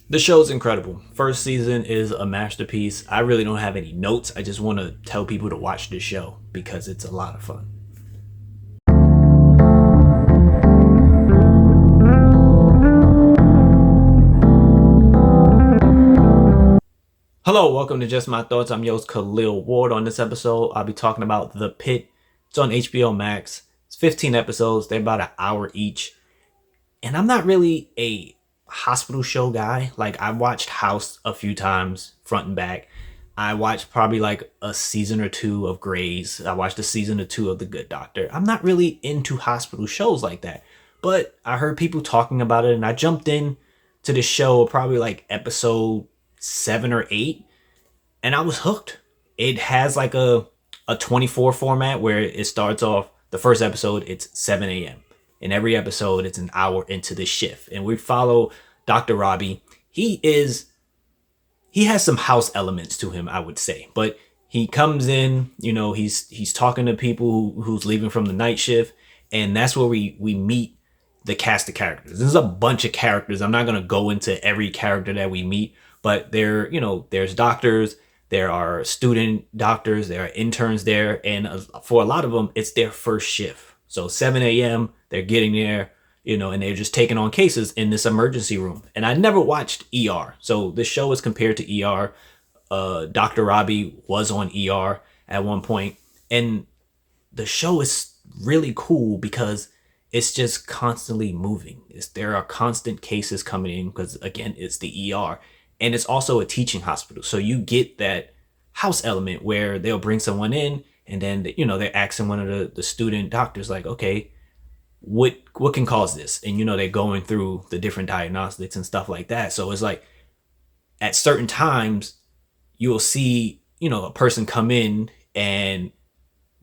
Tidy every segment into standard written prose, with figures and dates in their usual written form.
The show's incredible. First season is a masterpiece. I really don't have any notes. I just want to tell people to watch this show because it's a lot of fun. Hello, welcome to Just My Thoughts. I'm your host Khaleel Ward. On this episode, I'll be talking about The Pitt. It's on HBO Max. It's 15 episodes. They're about an hour each. And I'm not really a hospital show guy. Like, I watched House a few times, front and back. I watched probably like a season or two of Grey's. I watched a season or two of The Good Doctor. I'm not really into hospital shows like that. But I heard people talking about it, and I jumped in to this show probably like episode 7 or 8, and I was hooked. It has like a 24 format where it starts off the first episode, it's 7 a.m. In every episode, it's an hour into the shift. And we follow Dr. Robbie. He has some house elements to him, I would say. But he comes in, he's talking to people who's leaving from the night shift. And that's where we meet the cast of characters. There's a bunch of characters. I'm not going to go into every character that we meet. But there's doctors, there are student doctors, there are interns there. And for a lot of them, it's their first shift. So 7 a.m., they're getting there, and they're just taking on cases in this emergency room. And I never watched ER. So this show is compared to ER. Dr. Robbie was on ER at one point. And the show is really cool because it's just constantly moving. There are constant cases coming in because, again, it's the ER. And it's also a teaching hospital. So you get that house element where they'll bring someone in and then, they're asking one of the student doctors like, okay, what can cause this? And, they're going through the different diagnostics and stuff like that. So it's like at certain times you'll see, a person come in and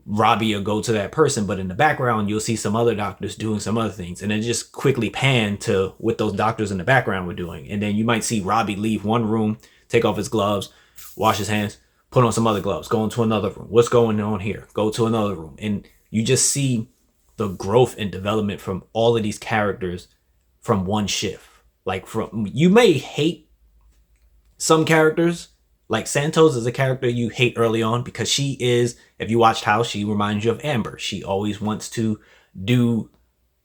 Robbie will go to that person, but in the background, you'll see some other doctors doing some other things. And then just quickly pan to what those doctors in the background were doing. And then you might see Robbie leave one room, take off his gloves, wash his hands, put on some other gloves, go into another room. What's going on here? Go to another room. And you just see the growth and development from all of these characters from one shift. You may hate some characters. Like Santos is a character you hate early on because she is, if you watched House, she reminds you of Amber. She always wants to do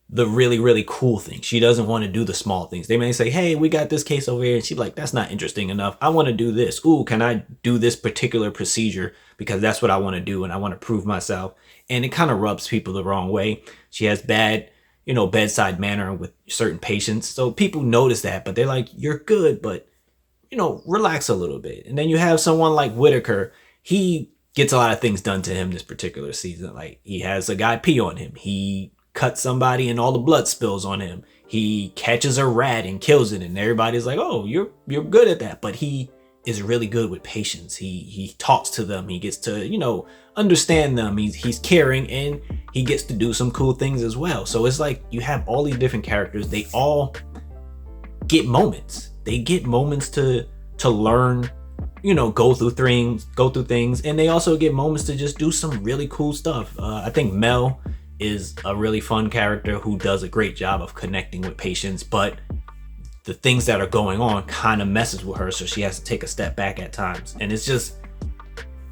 the really, really cool things. She doesn't want to do the small things. They may say, hey, we got this case over here. And she's like, that's not interesting enough. I want to do this. Ooh, can I do this particular procedure? Because that's what I want to do. And I want to prove myself. And it kind of rubs people the wrong way. She has bad, bedside manner with certain patients. So people notice that, but they're like, you're good, but relax a little bit. And then you have someone like Whitaker. He gets a lot of things done to him this particular season. Like, he has a guy pee on him. He cuts somebody and all the blood spills on him. He catches a rat and kills it. And everybody's like, oh, you're good at that. But he is really good with patients. He talks to them. He gets to, understand them. He's caring, and he gets to do some cool things as well. So it's like you have all these different characters. They all get moments. They get moments to learn, go through things. And they also get moments to just do some really cool stuff. I think Mel is a really fun character who does a great job of connecting with patients, but the things that are going on kind of messes with her. So she has to take a step back at times. And it's just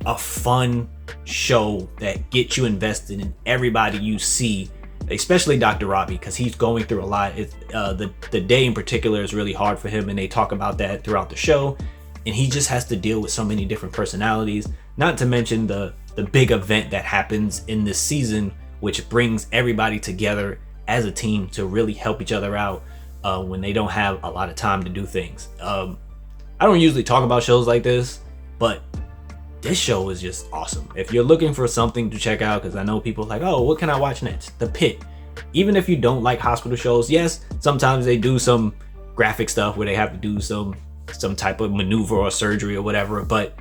a fun show that gets you invested in everybody you see, especially Dr. Robbie, because he's going through a lot. The day in particular is really hard for him, and they talk about that throughout the show. And he just has to deal with so many different personalities, not to mention the big event that happens in this season, which brings everybody together as a team to really help each other out when they don't have a lot of time to do things. I don't usually talk about shows like this, but this show is just awesome. If you're looking for something to check out, because I know people are like, oh, what can I watch next? The Pitt. Even if you don't like hospital shows, yes, sometimes they do some graphic stuff where they have to do some type of maneuver or surgery or whatever, but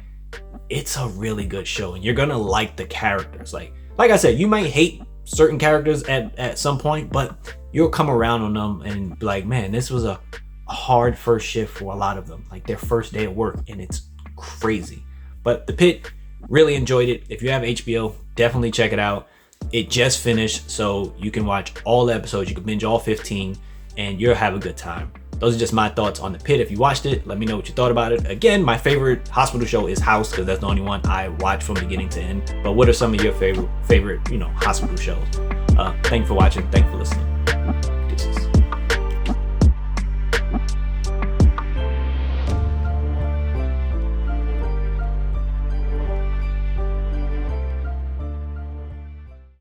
it's a really good show, and you're gonna like the characters. Like I said, you might hate certain characters at some point, but you'll come around on them and be like, man, this was a hard first shift for a lot of them, like their first day of work, and it's crazy. But The Pitt, really enjoyed it. If you have HBO, definitely check it out. It just finished, so you can watch all the episodes. You can binge all 15, and you'll have a good time. those are just my thoughts on The Pitt. If you watched it, let me know what you thought about it. Again, my favorite hospital show is House, because that's the only one I watch from beginning to end. But what are some of your favorite hospital shows? Thank you for watching. Thank you for listening.